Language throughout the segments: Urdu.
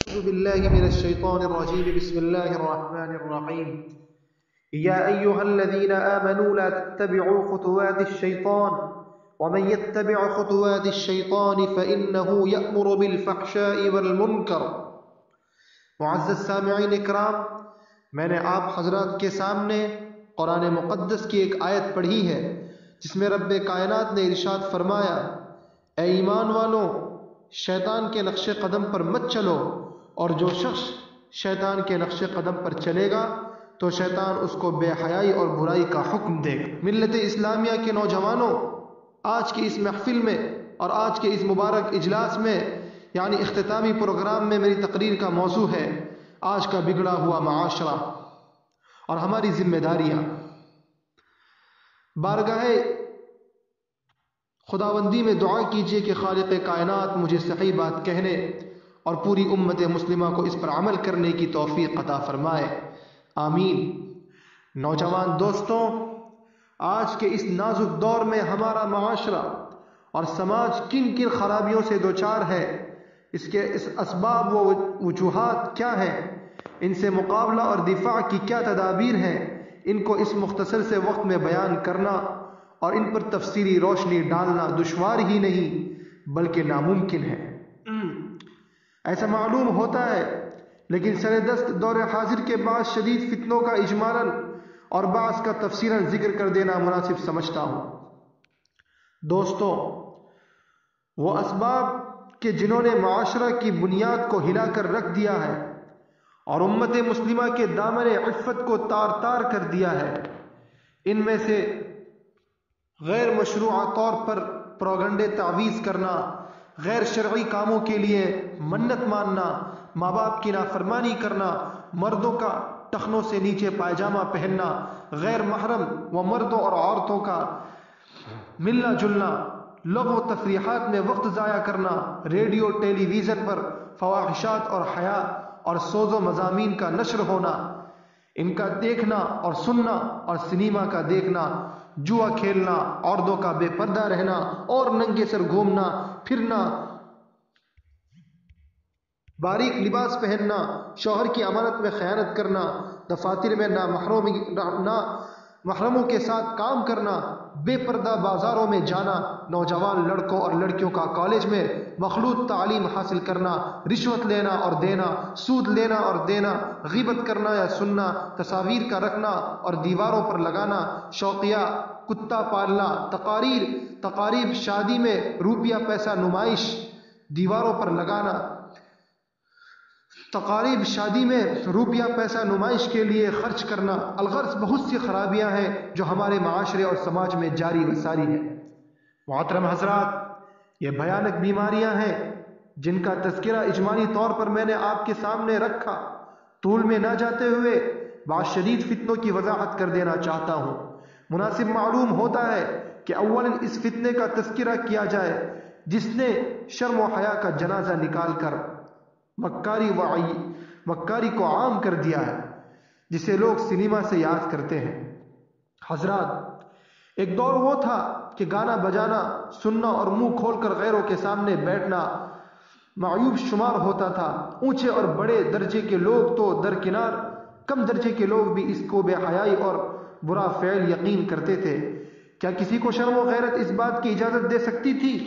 أعوذ بالله من الشيطان الرجيم بسم الله الرحمن الرحيم يا أيها الذين آمنوا لا تتبعوا خطوات الشيطان ومن يتبع خطوات الشيطان فإنه يأمر بالفحشاء والمنكر۔ معزز سامعین اکرام، میں نے آپ حضرات کے سامنے قرآن مقدس کی ایک آیت پڑھی ہے جس میں رب کائنات نے ارشاد فرمایا، اے ایمان والو، شیطان کے نقش قدم پر مت چلو، اور جو شخص شیطان کے نقش قدم پر چلے گا تو شیطان اس کو بے حیائی اور برائی کا حکم دے گا۔ ملت اسلامیہ کے نوجوانوں، آج کی اس محفل میں اور آج کے اس مبارک اجلاس میں یعنی اختتامی پروگرام میں میری تقریر کا موضوع ہے آج کا بگڑا ہوا معاشرہ اور ہماری ذمہ داریاں۔ بارگاہ خداوندی میں دعا کیجئے کہ خالق کائنات مجھے صحیح بات کہنے اور پوری امت مسلمہ کو اس پر عمل کرنے کی توفیق عطا فرمائے، آمین۔ نوجوان دوستوں، آج کے اس نازک دور میں ہمارا معاشرہ اور سماج کن کن خرابیوں سے دوچار ہے، اس کے اسباب و وجوہات کیا ہیں، ان سے مقابلہ اور دفاع کی کیا تدابیر ہیں، ان کو اس مختصر سے وقت میں بیان کرنا اور ان پر تفصیلی روشنی ڈالنا دشوار ہی نہیں بلکہ ناممکن ہے۔ ایسا معلوم ہوتا ہے، لیکن سر دست دور حاضر کے بعض شدید فتنوں کا اجمالاً اور بعض کا تفصیلاً ذکر کر دینا مناسب سمجھتا ہوں۔ دوستوں، وہ اسباب کہ جنہوں نے معاشرہ کی بنیاد کو ہلا کر رکھ دیا ہے اور امت مسلمہ کے دامن عفت کو تار تار کر دیا ہے، ان میں سے غیر مشروع طور پر پروگنڈے تعویذ کرنا، غیر شرعی کاموں کے لیے منت ماننا، ماں باپ کی نافرمانی کرنا، مردوں کا ٹخنوں سے نیچے پائجامہ پہننا، غیر محرم و مردوں اور عورتوں کا ملنا جلنا، لغو و تفریحات میں وقت ضائع کرنا، ریڈیو ٹیلی ویژن پر فواحشات اور حیا اور سوز و مضامین کا نشر ہونا، ان کا دیکھنا اور سننا، اور سنیما کا دیکھنا، جوا کھیلنا، عورتوں کا بے پردہ رہنا اور ننگے سر گھومنا پھرنا، باریک لباس پہننا، شوہر کی امانت میں خیانت کرنا، دفاتر میں نامحرموں کے ساتھ کام کرنا، بے پردہ بازاروں میں جانا، نوجوان لڑکوں اور لڑکیوں کا کالج میں مخلوط تعلیم حاصل کرنا، رشوت لینا اور دینا، سود لینا اور دینا، غیبت کرنا یا سننا، تصاویر کا رکھنا اور دیواروں پر لگانا، شوقیہ کتا پالنا، تقاریب شادی میں روپیہ پیسہ نمائش دیواروں پر لگانا، تقاریب شادی میں روپیہ پیسہ نمائش کے لیے خرچ کرنا، الغرض بہت سی خرابیاں ہیں جو ہمارے معاشرے اور سماج میں جاری و ساری ہیں۔ محترم حضرات، یہ بھیانک بیماریاں ہیں جن کا تذکرہ اجمالی طور پر میں نے آپ کے سامنے رکھا۔ طول میں نہ جاتے ہوئے بعض شدید فتنوں کی وضاحت کر دینا چاہتا ہوں۔ مناسب معلوم ہوتا ہے کہ اولاً اس فتنے کا تذکرہ کیا جائے جس نے شرم و حیا کا جنازہ نکال کر مکاری کو عام کر دیا ہے، جسے لوگ سنیما سے یاد کرتے ہیں۔ حضرات، ایک دور وہ تھا کہ گانا بجانا سننا اور منہ کھول کر غیروں کے سامنے بیٹھنا معیوب شمار ہوتا تھا۔ اونچے اور بڑے درجے کے لوگ تو درکنار، کم درجے کے لوگ بھی اس کو بے حیائی اور برا فعل یقین کرتے تھے۔ کیا کسی کو شرم و غیرت اس بات کی اجازت دے سکتی تھی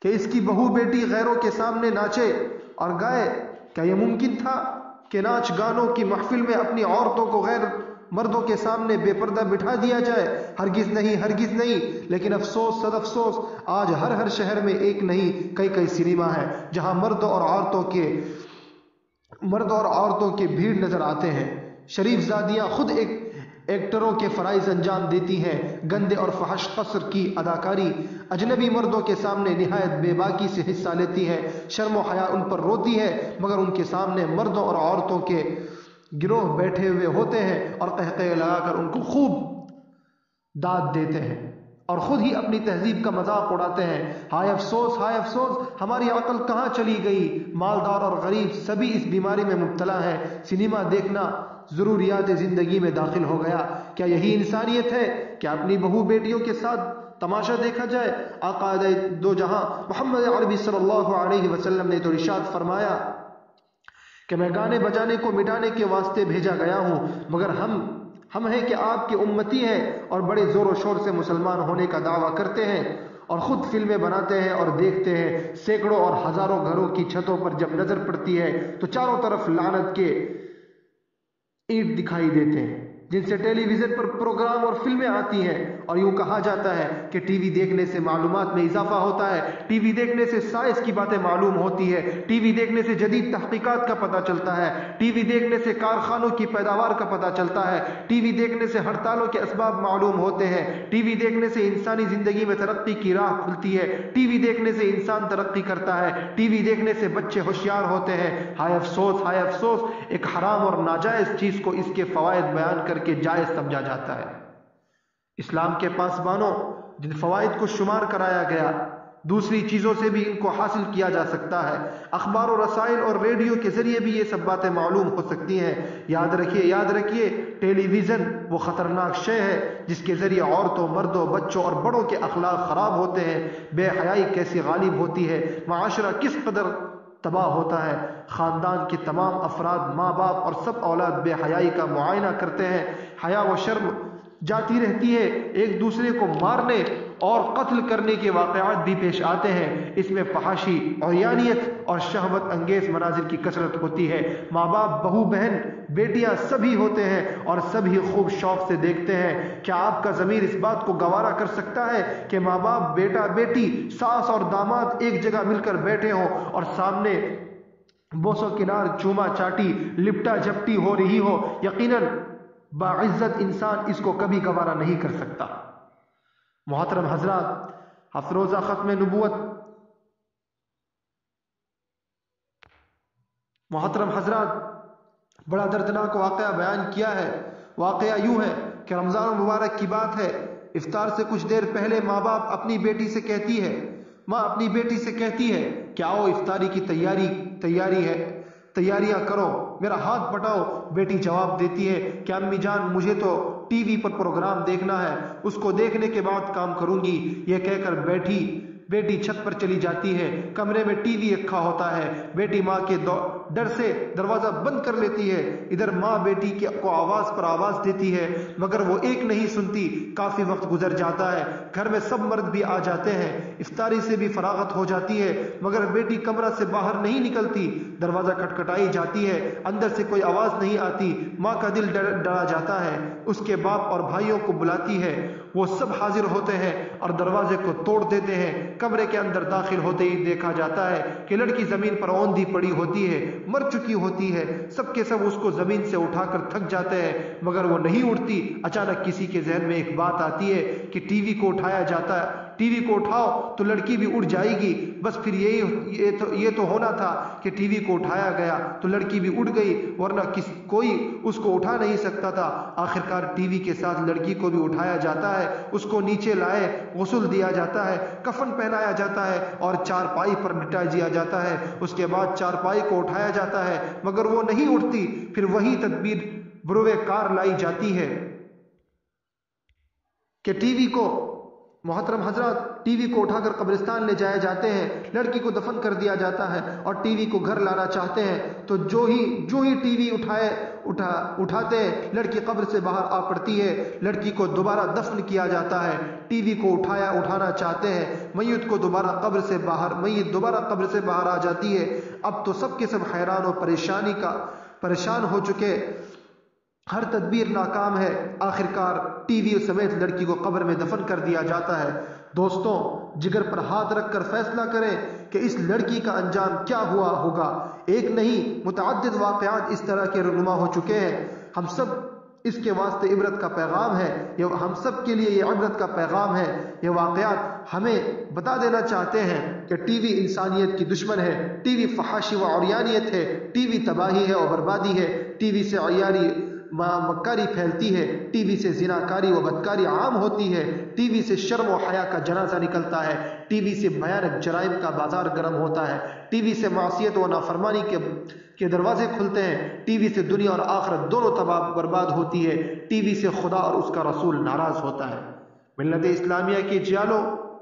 کہ اس کی بہو بیٹی غیروں کے سامنے ناچے اور گائے؟ کیا یہ ممکن تھا کہ ناچ گانوں کی محفل میں اپنی عورتوں کو غیر مردوں کے سامنے بے پردہ بٹھا دیا جائے؟ ہرگز نہیں، ہرگز نہیں۔ لیکن افسوس صد افسوس، آج ہر شہر میں ایک نہیں کئی سنیما ہے جہاں مرد اور عورتوں کے بھیڑ نظر آتے ہیں۔ شریف زادیاں خود ایکٹروں کے فرائض انجام دیتی ہیں، گندے اور فحش قصر کی اداکاری، اجنبی مردوں کے سامنے نہایت بے باکی سے حصہ لیتی ہیں۔ شرم و حیا ان پر روتی ہے، مگر ان کے سامنے مردوں اور عورتوں کے گروہ بیٹھے ہوئے ہوتے ہیں اور قہقہے لگا کر ان کو خوب داد دیتے ہیں اور خود ہی اپنی تہذیب کا مذاق اڑاتے ہیں۔ ہائے افسوس، ہائے افسوس، ہماری عقل کہاں چلی گئی؟ مالدار اور غریب سبھی اس بیماری میں مبتلا ہیں۔ سنیما دیکھنا ضروریات زندگی میں داخل ہو گیا۔ کیا یہی انسانیت ہے کہ اپنی بہو بیٹیوں کے ساتھ تماشا دیکھا جائے، آقا دو جہاں محمد عربی صلی اللہ علیہ وسلم نے تو ارشاد فرمایا کہ میں گانے بجانے کو مٹانے کے واسطے بھیجا گیا ہوں، مگر ہم ہیں کہ آپ کے امتی ہیں اور بڑے زور و شور سے مسلمان ہونے کا دعویٰ کرتے ہیں اور خود فلمیں بناتے ہیں اور دیکھتے ہیں۔ سینکڑوں اور ہزاروں گھروں کی چھتوں پر جب نظر پڑتی ہے تو چاروں طرف لعنت کے اینٹ دکھائی دیتے ہیں، جن سے ٹیلی ویژن پر پروگرام اور فلمیں آتی ہیں، اور یوں کہا جاتا ہے کہ ٹی وی دیکھنے سے معلومات میں اضافہ ہوتا ہے، ٹی وی دیکھنے سے سائنس کی باتیں معلوم ہوتی ہے، ٹی وی دیکھنے سے جدید تحقیقات کا پتہ چلتا ہے، ٹی وی دیکھنے سے کارخانوں کی پیداوار کا پتہ چلتا ہے، ٹی وی دیکھنے سے ہڑتالوں کے اسباب معلوم ہوتے ہیں، ٹی وی دیکھنے سے انسانی زندگی میں ترقی کی راہ کھلتی ہے، ٹی وی دیکھنے سے انسان ترقی کرتا ہے، ٹی وی دیکھنے سے بچے ہوشیار ہوتے ہیں۔ ہائے افسوس، ہائے افسوس، ایک حرام اور ناجائز چیز کو اس کے فوائد بیان کر کے جائز سمجھا جاتا ہے۔ اسلام کے پاسبانوں، جن فوائد کو شمار کرایا گیا، دوسری چیزوں سے بھی ان کو حاصل کیا جا سکتا ہے۔ اخبار و رسائل اور ریڈیو کے ذریعے بھی یہ سب باتیں معلوم ہو سکتی ہیں۔ یاد رکھیے ٹیلی ویژن وہ خطرناک شے ہے جس کے ذریعے عورتوں، مردوں، بچوں اور بڑوں کے اخلاق خراب ہوتے ہیں، بے حیائی کیسی غالب ہوتی ہے، معاشرہ کس قدر تباہ ہوتا ہے، خاندان کے تمام افراد، ماں باپ اور سب اولاد بے حیائی کا معائنہ کرتے ہیں، حیا و شرم جاتی رہتی ہے، ایک دوسرے کو مارنے اور قتل کرنے کے واقعات بھی پیش آتے ہیں، اس میں فحاشی، عریانیت اور شہوت انگیز مناظر کی کثرت ہوتی ہے۔ ماں باپ، بہو بہن، بیٹیاں سبھی ہوتے ہیں اور سبھی خوب شوق سے دیکھتے ہیں۔ کیا آپ کا ضمیر اس بات کو گوارا کر سکتا ہے کہ ماں باپ، بیٹا بیٹی، ساس اور داماد ایک جگہ مل کر بیٹھے ہوں اور سامنے بوسو کنار، چوما چاٹی، لپٹا جھپٹی ہو رہی ہو؟ یقیناً باعزت انسان اس کو کبھی گوارا نہیں کر سکتا۔ محترم حضرات، افروزہ ختم نبوت، محترم حضرات، بڑا دردناک واقعہ بیان کیا ہے۔ واقعہ یوں ہے کہ رمضان المبارک کی بات ہے، افطار سے کچھ دیر پہلے ماں باپ اپنی بیٹی سے کہتی ہے، ماں اپنی بیٹی سے کہتی ہے کہ آؤ افطاری کی تیاری ہے، تیاریاں کرو، میرا ہاتھ بٹاؤ۔ بیٹی جواب دیتی ہے کہ امی جان، مجھے تو ٹی وی پر پروگرام دیکھنا ہے، اس کو دیکھنے کے بعد کام کروں گی۔ یہ کہہ کر بیٹی چھت پر چلی جاتی ہے۔ کمرے میں ٹی وی رکھا ہوتا ہے۔ بیٹی ماں کے ڈر سے دروازہ بند کر لیتی ہے۔ ادھر ماں بیٹی کو آواز پر آواز دیتی ہے، مگر وہ ایک نہیں سنتی۔ کافی وقت گزر جاتا ہے، گھر میں سب مرد بھی آ جاتے ہیں، افطاری سے بھی فراغت ہو جاتی ہے، مگر بیٹی کمرہ سے باہر نہیں نکلتی۔ دروازہ کھٹکھٹائی جاتی ہے، اندر سے کوئی آواز نہیں آتی۔ ماں کا دل ڈرا جاتا ہے، اس کے باپ اور بھائیوں کو بلاتی ہے، وہ سب حاضر ہوتے ہیں اور دروازے کو توڑ دیتے ہیں۔ کمرے کے اندر داخل ہوتے ہی دیکھا جاتا ہے کہ لڑکی زمین پر اوندھی پڑی ہوتی ہے، مر چکی ہوتی ہے۔ سب کے سب اس کو زمین سے اٹھا کر تھک جاتے ہیں، مگر وہ نہیں اٹھتی۔ اچانک کسی کے ذہن میں ایک بات آتی ہے کہ ٹی وی کو اٹھایا جاتا ہے، ٹی وی کو اٹھاؤ تو لڑکی بھی اٹھ جائے گی۔ بس پھر یہ تو ہونا تھا کہ ٹی وی کو اٹھایا گیا تو لڑکی بھی اٹھ گئی، ورنہ کوئی اس کو اٹھا نہیں سکتا تھا۔ آخرکار ٹی وی کے ساتھ لڑکی کو بھی اٹھایا جاتا ہے، اس کو نیچے لائے غسل دیا جاتا ہے، کفن پہنایا جاتا ہے اور چارپائی پر لٹا دیا جاتا ہے۔ اس کے بعد چارپائی کو اٹھایا جاتا ہے، مگر وہ نہیں اٹھتی۔ پھر وہی تدبیر بروئے کار لائی جاتی ہے کہ ٹی وی کو، محترم حضرات، ٹی وی کو اٹھا کر قبرستان لے جائے جاتے ہیں، لڑکی کو دفن کر دیا جاتا ہے اور ٹی وی کو گھر لانا چاہتے ہیں تو جو ہی ٹی وی اٹھاتے ہیں، لڑکی قبر سے باہر آ پڑتی ہے، لڑکی کو دوبارہ دفن کیا جاتا ہے۔ ٹی وی کو اٹھانا چاہتے ہیں، میت دوبارہ قبر سے باہر آ جاتی ہے۔ اب تو سب کے سب حیران و پریشان ہو چکے، ہر تدبیر ناکام ہے۔ آخرکار ٹی وی سمیت لڑکی کو قبر میں دفن کر دیا جاتا ہے۔ دوستوں، جگر پر ہاتھ رکھ کر فیصلہ کریں کہ اس لڑکی کا انجام کیا ہوا ہوگا۔ ایک نہیں، متعدد واقعات اس طرح کے رونما ہو چکے ہیں۔ ہم سب اس کے واسطے عبرت کا پیغام ہے، ہم سب کے لیے یہ عبرت کا پیغام ہے۔ یہ واقعات ہمیں بتا دینا چاہتے ہیں کہ ٹی وی انسانیت کی دشمن ہے، ٹی وی فحاشی و عریانیت ہے، ٹی وی تباہی ہے اور بربادی ہے، ٹی وی سے عیاری مکاری پھیلتی ہے، ٹی وی سے زناکاری و بدکاری عام ہوتی ہے، ٹی وی سے شرم و حیا کا جنازہ نکلتا ہے، ٹی وی سے بھیانک جرائم کا بازار گرم ہوتا ہے، ٹی وی سے معصیت و نافرمانی کے دروازے کھلتے ہیں، ٹی وی سے دنیا اور آخرت دونوں تباہ برباد ہوتی ہے، ٹی وی سے خدا اور اس کا رسول ناراض ہوتا ہے۔ ملت اسلامیہ کی جیالو،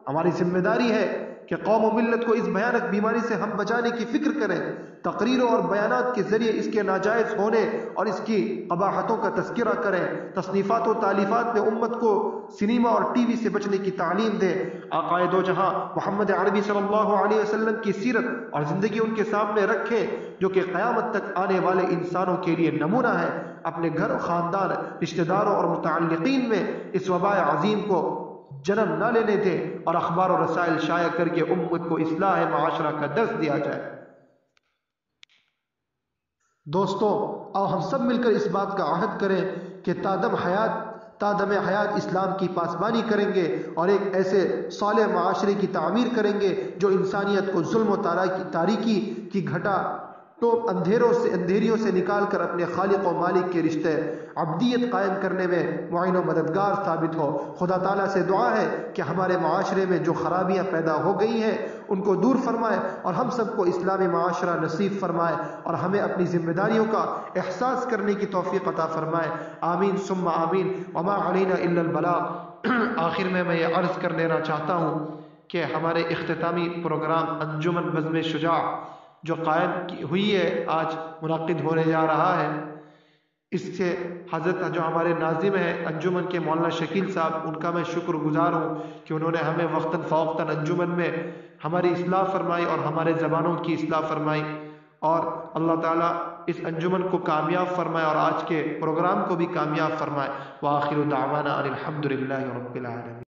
ہماری ذمہ داری ہے کہ قوم و ملت کو اس بھیانک بیماری سے ہم بچانے کی فکر کریں، تقریروں اور بیانات کے ذریعے اس کے ناجائز ہونے اور اس کی قباحتوں کا تذکرہ کریں، تصنیفات و تالیفات میں امت کو سنیما اور ٹی وی سے بچنے کی تعلیم دیں، آقائے دو جہاں محمد عربی صلی اللہ علیہ وسلم کی سیرت اور زندگی ان کے سامنے رکھیں جو کہ قیامت تک آنے والے انسانوں کے لیے نمونہ ہے، اپنے گھر، خاندان، رشتہ داروں اور متعلقین میں اس وباء عظیم کو جنم نہ لینے دیں، اور اخبار و رسائل شائع کر کے امت کو اصلاح معاشرہ کا درس دیا جائے۔ دوستو، آؤ ہم سب مل کر اس بات کا عہد کریں کہ تا دم حیات اسلام کی پاسبانی کریں گے اور ایک ایسے صالح معاشرے کی تعمیر کریں گے جو انسانیت کو ظلم و تاریکی کی گھٹا ٹوپ اندھیریوں سے نکال کر اپنے خالق و مالک کے رشتے عبدیت قائم کرنے میں معین و مددگار ثابت ہو۔ خدا تعالیٰ سے دعا ہے کہ ہمارے معاشرے میں جو خرابیاں پیدا ہو گئی ہیں ان کو دور فرمائے اور ہم سب کو اسلامی معاشرہ نصیب فرمائے اور ہمیں اپنی ذمہ داریوں کا احساس کرنے کی توفیق عطا فرمائے۔ آمین ثم آمین، وما علینا الا البلاغ۔ آخر میں یہ عرض کر دینا چاہتا ہوں کہ ہمارے اختتامی پروگرام انجمن بزم شجاع جو قائم ہوئی ہے، آج منعقد ہونے جا رہا ہے، اس سے حضرت جو ہمارے ناظم ہیں انجمن کے مولانا شکیل صاحب، ان کا میں شکر گزار ہوں کہ انہوں نے ہمیں وقتاً فوقتاً انجمن میں ہماری اصلاح فرمائی اور ہمارے زبانوں کی اصلاح فرمائی، اور اللہ تعالیٰ اس انجمن کو کامیاب فرمائے اور آج کے پروگرام کو بھی کامیاب فرمائے۔ وآخر دعوانا ان الحمد للہ رب العالمین۔